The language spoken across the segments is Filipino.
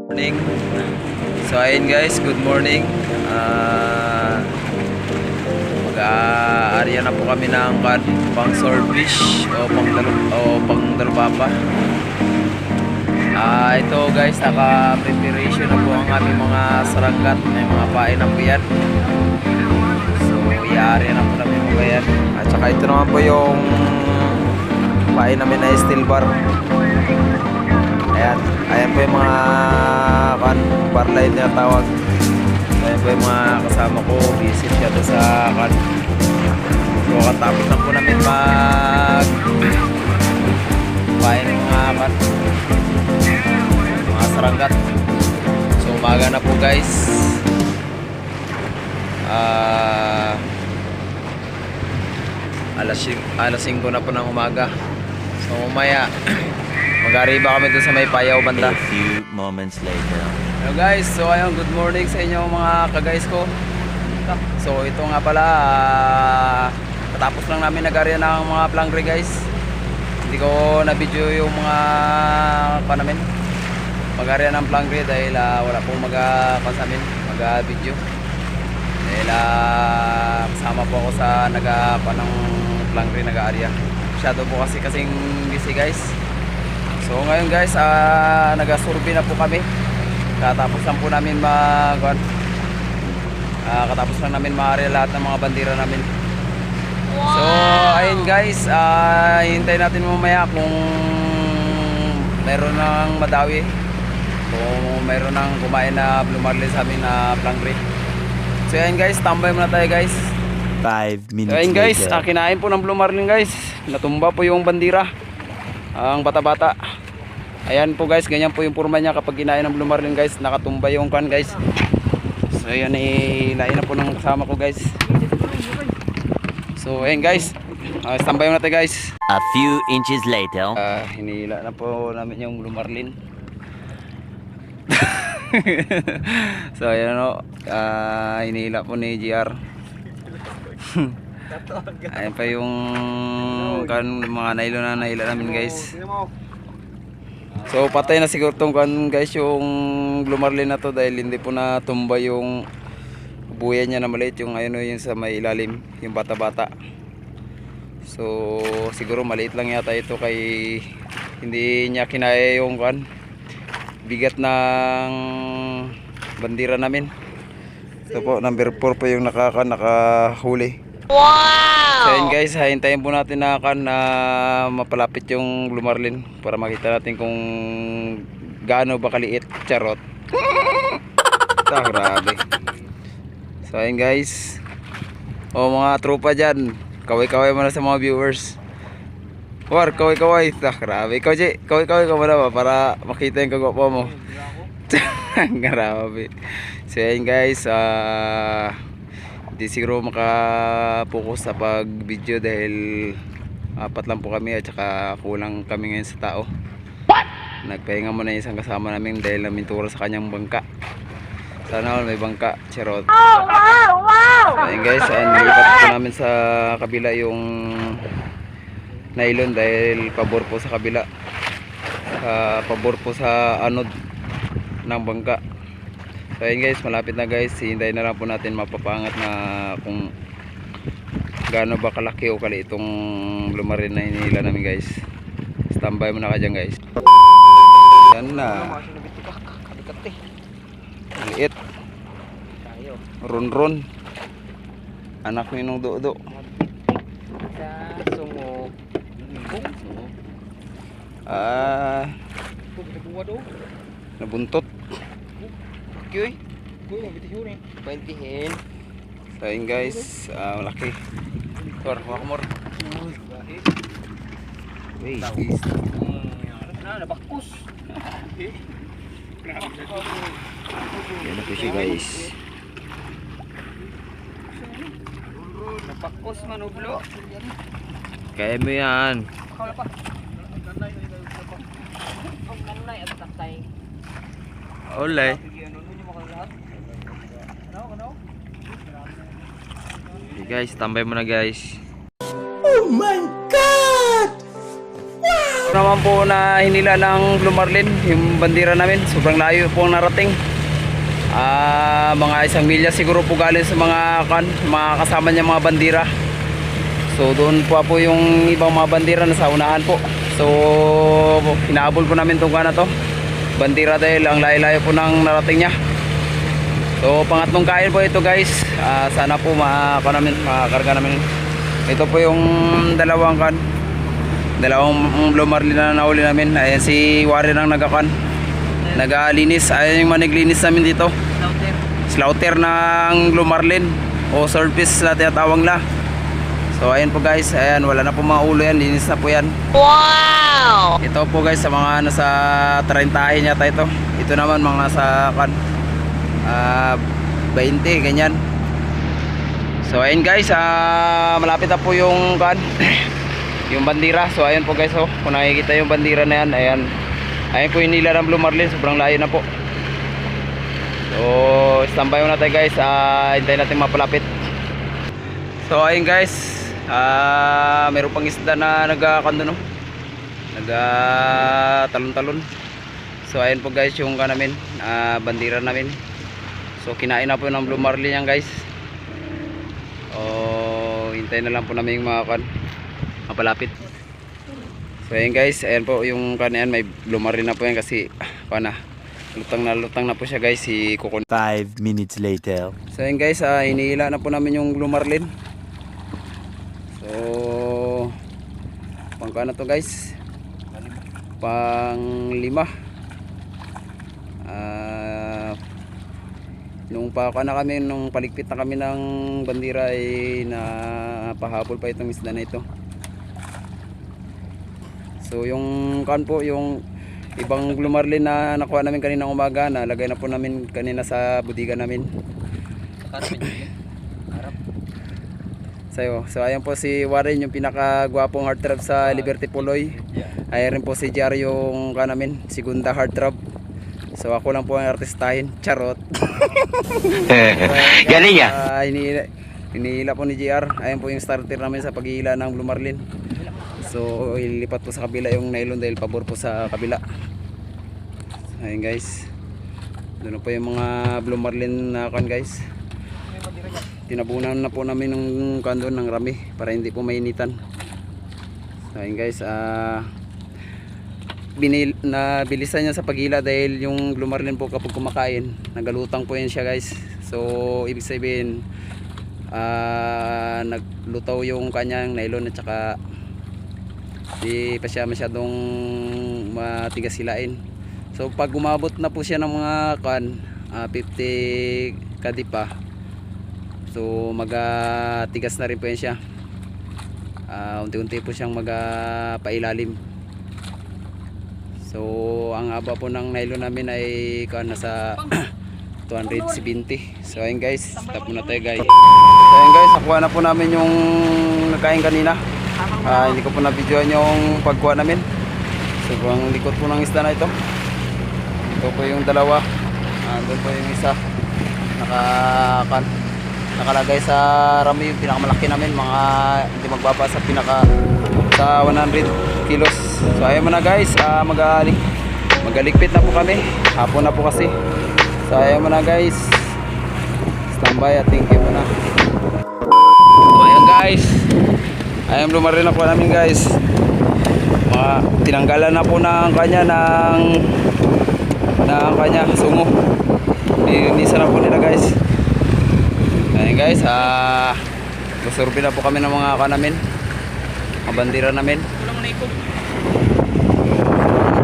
Morning. So ayun guys, good morning. Mag-aarya na po kami ng pang swordfish o pang dalupapa. Ito guys, naka-preparation na po ang aming mga saranggat. May mga pain na po yan. So i-aarya na po namin po yan. At saka ito naman po yung pain namin na steel bar. Ayan po yung mga bar line na tawag. Ayan po yung mga kasama ko. Visit ka to sa So katapos na po namin pain ng mga saranggat. So umaga na po guys. Alas 5 na po ng umaga. So umaya mag-arriba kami dun sa may Payaw banda. A few moments later. Hello guys, so ayun, good morning sa inyo mga ka-guys ko. So ito nga pala, katapos lang namin nag-arya ng mga plangre guys. Hindi ko na-video yung mga namin mag-arya ng plangre dahil wala pong mag-pasamin, mag-video. Dahil kasama po ako sa nag-panang plangre, nag-arya. Masyado po kasing busy guys. So ngayon guys, nag-survey na po kami. Katapos lang po namin katapos lang namin ma-area lahat ng mga bandera namin. Wow! So ayun guys, hintayin natin mamaya kung meron ng madawi, kung meron ng kumain na Blue Marlin sa amin na plangre. So ayun guys, tambay muna tayo guys. 5 minutes So ayun guys, later. kinain po ng Blue Marlin guys. Natumba po yung bandera, ang bata-bata. Ayan po guys, ganyan po yung forma niya kapag kinain ng Blue Marlin guys. Nakatumba yung kan guys. So ayan, ilain na po ng kasama ko guys. So ayan guys, standby muna tayo guys. A few inches later. Hinila na po namin yung Blue Marlin. So ayan o, hinila po ni GR. Ayan pa yung mga nylon na nahila namin guys. So patay na siguro tong guys yung Blue Marlin na to dahil hindi po natumba yung buya niya na maliit, yung ayun yung sa may ilalim, yung bata-bata. So siguro maliit lang yata ito kay hindi niya kinaya yung bigat ng bandira namin. Ito po, number 4 po yung nakahuli. Wow! So yun guys, hintayin po natin na mapalapit yung Blue Marlin para makita natin kung gaano ba kaliit. Charot. Grabe. So yun guys, mga tropa dyan, kaway-kaway muna sa mga viewers. War, kaway-kaway. Grabe. Ikaw Jay, kaway-kaway ka muna ba para makita yung kagwapo mo. Grabe. So yun guys, di siguro makapokus sa pag-video dahil apat lang po kami at saka kulang kami ngayon sa tao. Nagpahinga muna yung isang kasama namin dahil namin turo sa kanyang bangka. Sana all may bangka. Charot. Ayun guys, nilipat po namin sa kabila yung nylon dahil pabor po sa kabila. Pabor po sa anod ng bangka. So ayun guys, malapit na guys. Hintayin na lang po natin mapapangat na kung gaano ba kalaki o kali itong Blue Marlin na hinihila namin guys. Standby muna ka dyan guys. Yan na. Maliit. Ron-ron. Anak ni nung do-do. Nabuntot. Okay. So yun guys, malaki. Tor, huwag mo. Wait, Nabakos. yan na po siya guys. Nabakos manublo. Kaya mo yan. Kawala pa. Ang nanay at tatay. Olay. Okay guys, tambay muna guys. Oh my God! Wow! Naman po na hinila ng Blue Marlin yung bandira namin, sobrang layo po ang narating. Mga 1 milya siguro po galing sa mga kasama niya mga bandira. So doon po yung ibang mga bandira na sa unahan po. So hinahabol po namin itong to bandira dahil ang layo-layo po ng narating niya. So pangatlong kain po ito guys. Sana po makakarga namin. Ito po yung dalawang Blue Marlin na nahuli namin. Ayan si Warren ang nagalinis. Ayan yung maniglinis namin dito. Slaughter ng Blue Marlin o surface na tinatawag na. So ayan po guys, ayan wala na po mga ulo yan, linis na po yan. Wow! Ito po guys sa mga nasa 30 yata ito. Ito naman mga nasa 20 ganyan. So ayan guys, malapit na po yung yung bandira. So ayan po guys, kung nakikita yung bandira na yan, ayan po yung nila ng Blue Marlin, sobrang layo na po. So standby muna tayo guys, hintayin natin mapalapit. So ayun guys, meron pang isda na nagtalon-talon. So ayun po guys yung namin, bandira namin. So kinain na po ng Blue Marlin yan guys. Hintayin na lang po namin yung mapalapit. So ayun guys, ayan po yung yan, may Blue Marlin na po yan kasi lutang na po siya guys, si Kukun. 5 minutes later. So ayun guys, hinihila na po namin yung Blue Marlin. So pangkano to guys, pang 5. Nung paligpit na kami ng bandira ay napahabol pa itong isda na ito. So yung yung ibang Blue Marlin na nakuha namin kaninang umaga, nalagay na po namin kanina sa budiga namin. So ayan po si Warren, yung pinakagwapong heartthrob sa Liberty Puloy. Ayan rin po si Jar, yung namin, segunda heartthrob. So ako lang po ang artistahin, charot. Galing ya. Hinihila po ni JR. Ayan po yung starter namin sa paghihila ng Blue Marlin. So ilipat po sa kabila yung nylon dahil pabor po sa kabila. Ayan guys, doon po yung mga Blue Marlin na guys. Tinabunan na po namin ng ng rami para hindi po mainitan. So ayun guys, bilisan niya sa paghila dahil yung Blue Marlin po kapag kumakain, nagalutang po yan siya guys. So ibig sabihin naglutaw yung kanyang nylon at saka di pa siya masyadong matigas hilain. So pag umabot na po siya ng mga 50 kadipa, so magatigas na rin po yan siya. Unti-unti po siyang pailalim. So ang haba po ng nylon namin ay nasa 270. So ayun guys, stop muna tayo guys. So ayun guys, nakuha na po namin yung nagkain kanina. Hindi ko po na-videoan yung pagkuha namin. So ang likod po ng isda na ito. Ito po yung dalawa. Doon po yung isa. Nakalagay sa rami yung pinakamalaki namin, mga hindi magbaba sa sa 100 kilos. So ayun muna guys, magaligpit na po kami, hapon na po kasi. So ayun muna guys, standby at thank you muna. So ayun guys, ayun Blue Marlin na po namin guys. Tinanggalan na po ng kanya sungo. Nilinisan na po nila guys. Ayun guys, gusurbi na po kami ng mga namin, mga bandira namin.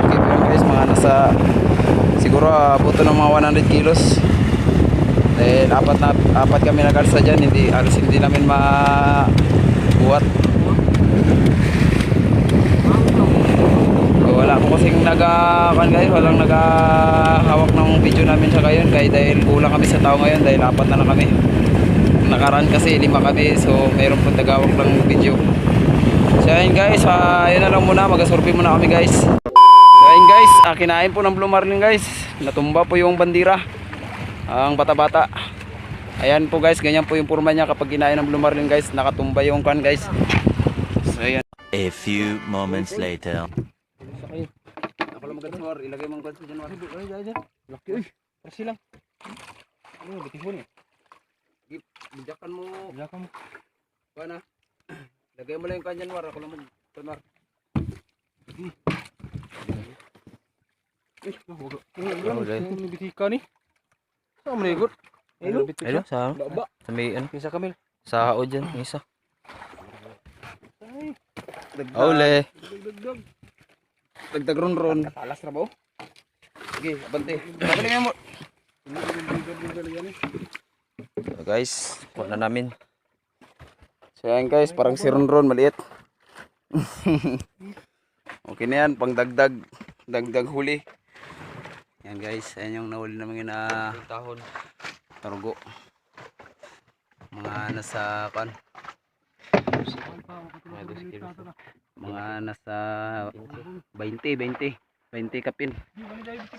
Okay po guys, mga nasa siguro abuto ng mga 100 kilos. Dahil apat kami nagalsa dyan, hindi namin mabuhat. Wala po kasing walang nagahawak ng video namin sa ngayon dahil kulang kami sa tao ngayon dahil apat na lang kami. Nakaraan kasi 5 kami, so mayroon pong tagawak ng video. So ayun guys, ayun na lang muna, mag-survey muna kami guys. So ayun guys, kinain po ng Blue Marlin guys. Natumba po yung bandira, ang bata-bata. Ayan po guys, ganyan po yung forma niya kapag kinain ng Blue Marlin guys. Nakatumba yung guys. So ayan. A few moments later. kayo. Ako lang mag-suwar, ilagay mo ang sa January. Ay. Laki uy. Presi lang. Ano, bitifon eh. Bijakan mo, Wala ka mo. na. Lagay mo lang yung kanyan war, ako lang mag-January. Ang bitika ni. Saan mo naigot? Ayun. Ayun, sa Baba. may ano, Kinsa kamil. sa hao dyan, yung isa. Ay. Ole. Dagdag ron. Alas na ba? Sige, abante. Babalik mo. So guys, kuha na namin. So yan guys, parang si Ron maliit. Okay na yan, pang dagdag huli. Yan guys, ayan yung nahuli namin na Tahon. tarugo. Mga nasa kan. Mga nasa 20 kapin.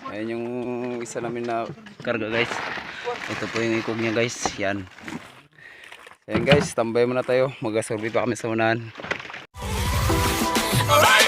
Ayan yung isa namin na karga guys. Ito po yung ikog niya guys. Yan. Ayan guys, tambay muna tayo. Mag-survey pa kami sa unahan. Alright.